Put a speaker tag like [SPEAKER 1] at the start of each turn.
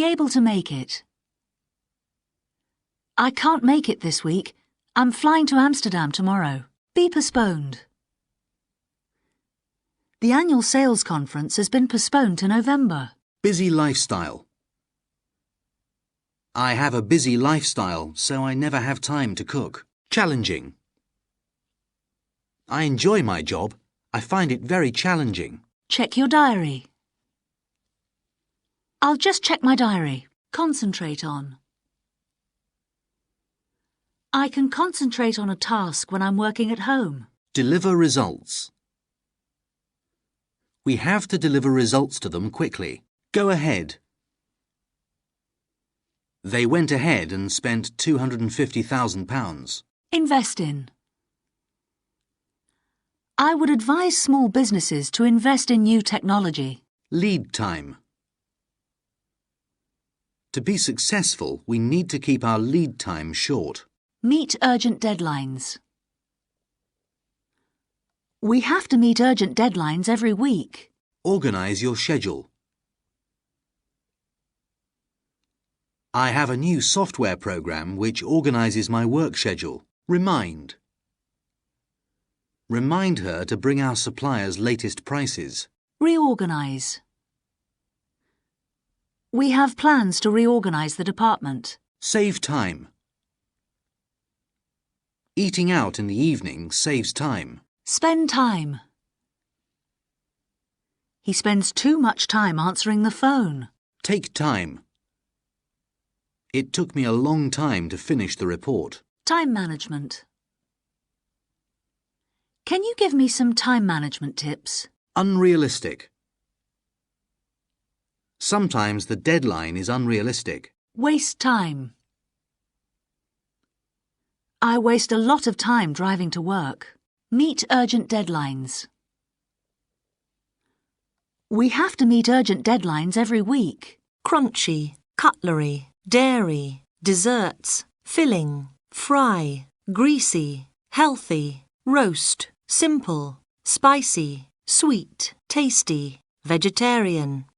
[SPEAKER 1] be able to make it. I can't make it this week. I'm flying to Amsterdam tomorrow. Be postponed. The annual sales conference has been postponed to November.
[SPEAKER 2] Busy lifestyle. I have a busy lifestyle, so I never have time to cook. Challenging. I enjoy my job. I find it very challenging.
[SPEAKER 1] Check your diary. I'll just check my diary. Concentrate on. I can concentrate on a task when I'm working at home.
[SPEAKER 2] Deliver results. We have to deliver results to them quickly. Go ahead. They went ahead and spent £250,000.
[SPEAKER 1] Invest in. I would advise small businesses to invest in new technology.
[SPEAKER 2] Lead time. To be successful, we need to keep our lead time short.
[SPEAKER 1] Meet urgent deadlines. We have to meet urgent deadlines every week.
[SPEAKER 2] Organise your schedule. I have a new software program which organises my work schedule. Remind. Remind her to bring our suppliers' latest prices.
[SPEAKER 1] Reorganise. We have plans to reorganise the department.
[SPEAKER 2] Save time. Eating out in the evening saves time.
[SPEAKER 1] Spend time. He spends too much time answering the phone.
[SPEAKER 2] Take time. It took me a long time to finish the report.
[SPEAKER 1] Time management. Can you give me some time management tips?
[SPEAKER 2] Unrealistic. Sometimes the deadline is unrealistic.
[SPEAKER 1] Waste time. I waste a lot of time driving to work. Meet urgent deadlines. We have to meet urgent deadlines every week.
[SPEAKER 3] Crunchy, cutlery, dairy, desserts, filling, fry, greasy, healthy, roast, simple, spicy, sweet, tasty, vegetarian.